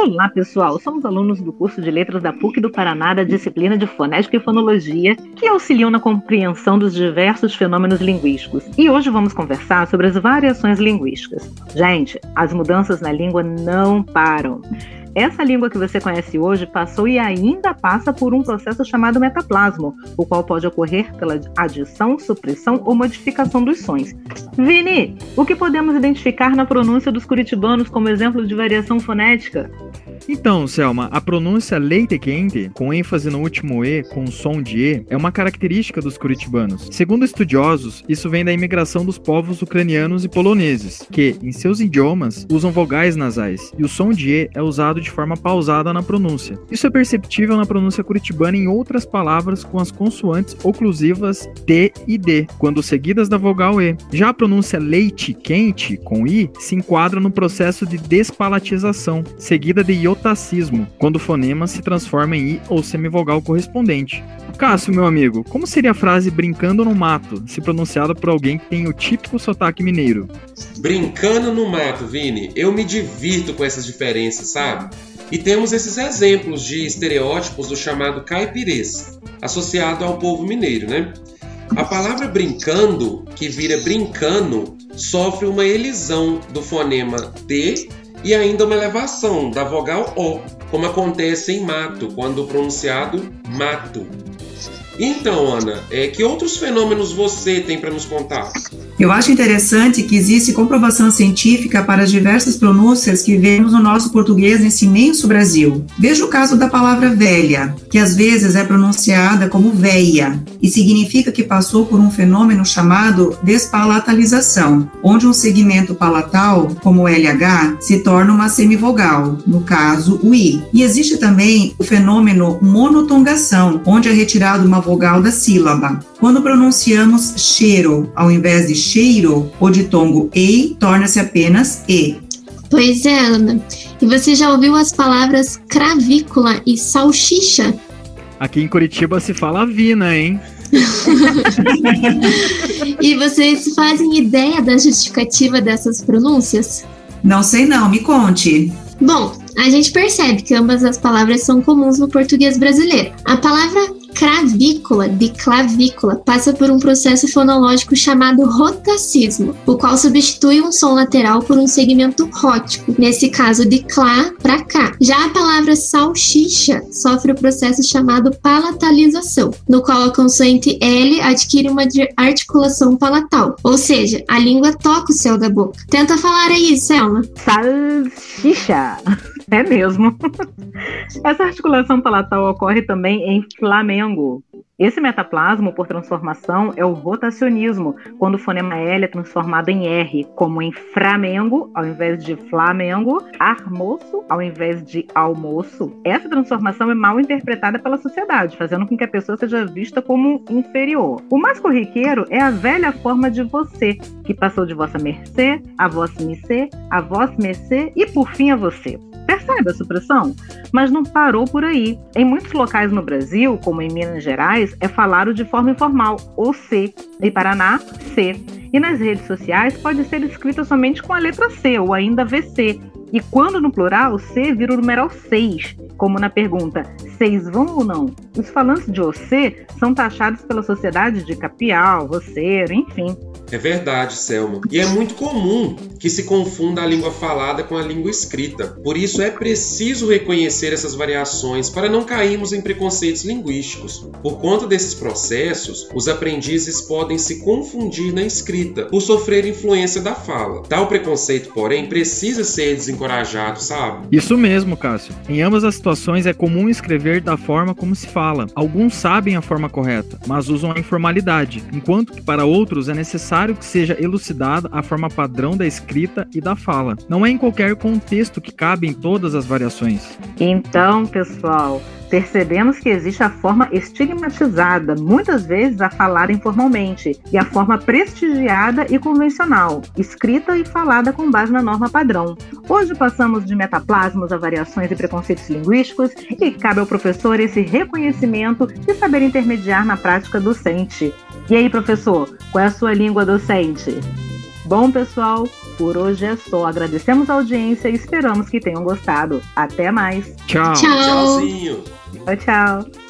Olá, pessoal! Somos alunos do curso de Letras da PUC do Paraná, da disciplina de Fonética e Fonologia, que auxiliam na compreensão dos diversos fenômenos linguísticos. E hoje vamos conversar sobre as variações linguísticas. Gente, as mudanças na língua não param. Essa língua que você conhece hoje passou e ainda passa por um processo chamado metaplasmo, o qual pode ocorrer pela adição, supressão ou modificação dos sons. Vini, o que podemos identificar na pronúncia dos curitibanos como exemplo de variação fonética? Então, Selma, a pronúncia leite quente, com ênfase no último E, com som de E, é uma característica dos curitibanos. Segundo estudiosos, isso vem da imigração dos povos ucranianos e poloneses, que, em seus idiomas, usam vogais nasais, e o som de E é usado de forma pausada na pronúncia. Isso é perceptível na pronúncia curitibana em outras palavras com as consoantes oclusivas T e D, quando seguidas da vogal E. Já a pronúncia leite quente, com I, se enquadra no processo de despalatização, seguida de iotacismo, quando o fonema se transforma em I ou semivogal correspondente. Cássio, meu amigo, como seria a frase brincando no mato, se pronunciada por alguém que tem o típico sotaque mineiro? Brincando no mato, Vini, eu me divirto com essas diferenças, sabe? E temos esses exemplos de estereótipos do chamado caipirês, associado ao povo mineiro, né? A palavra brincando, que vira brincano, sofre uma elisão do fonema D e ainda uma elevação da vogal O, como acontece em mato, quando pronunciado mato. Então, Ana, que outros fenômenos você tem para nos contar? Eu acho interessante que existe comprovação científica para as diversas pronúncias que vemos no nosso português nesse imenso Brasil. Veja o caso da palavra velha, que às vezes é pronunciada como véia, e significa que passou por um fenômeno chamado despalatalização, onde um segmento palatal, como o LH, se torna uma semivogal, no caso o I. E existe também o fenômeno monotongação, onde é retirada uma vogal da sílaba. Quando pronunciamos cheiro ao invés de cheiro, o ditongo ei torna-se apenas e. Pois é, Ana. E você já ouviu as palavras cravícula e salsicha? Aqui em Curitiba se fala vina, hein? E vocês fazem ideia da justificativa dessas pronúncias? Não sei não, me conte. Bom, a gente percebe que ambas as palavras são comuns no português brasileiro. A palavra cravícula, de clavícula, passa por um processo fonológico chamado rotacismo, o qual substitui um som lateral por um segmento rótico, nesse caso de clá para cá. Já a palavra salsicha sofre o processo chamado palatalização, no qual a consoante L adquire uma articulação palatal, ou seja, a língua toca o céu da boca. Tenta falar aí, Selma. Salsicha. É mesmo. Essa articulação palatal ocorre também em Flamengo. Esse metaplasmo, por transformação, é o rotacionismo, quando o fonema L é transformado em R, como em Framengo, ao invés de Flamengo, armoço, ao invés de almoço. Essa transformação é mal interpretada pela sociedade, fazendo com que a pessoa seja vista como inferior. O mais corriqueiro é a velha forma de você, que passou de vossa mercê, a vós missê, a vós mercê e, por fim, a você. Percebe a supressão? Mas não parou por aí. Em muitos locais no Brasil, como em Minas Gerais, é falado de forma informal, ou C. Em Paraná, C. E nas redes sociais pode ser escrita somente com a letra C, ou ainda VC. E quando no plural, C vira o numeral 6, como na pergunta, 6 vão ou não? Os falantes de OC são taxados pela sociedade de capial, roceiro, enfim. É verdade, Selma. E é muito comum que se confunda a língua falada com a língua escrita. Por isso é preciso reconhecer essas variações para não cairmos em preconceitos linguísticos. Por conta desses processos, os aprendizes podem se confundir na escrita, por sofrer influência da fala. Tal preconceito, porém, precisa ser desencorajado, sabe? Isso mesmo, Cássio. Em ambas as situações é comum escrever da forma como se fala. Alguns sabem a forma correta, mas usam a informalidade, enquanto que para outros é necessário que seja elucidada a forma padrão da escrita e da fala. Não é em qualquer contexto que cabem todas as variações. Então, pessoal, percebemos que existe a forma estigmatizada, muitas vezes a falar informalmente, e a forma prestigiada e convencional, escrita e falada com base na norma padrão. Hoje passamos de metaplasmos a variações e preconceitos linguísticos e cabe ao professor esse reconhecimento e saber intermediar na prática docente. E aí, professor, qual é a sua língua docente? Bom, pessoal, por hoje é só. Agradecemos a audiência e esperamos que tenham gostado. Até mais. Tchau. Tchau. Tchauzinho. Tchau, tchau.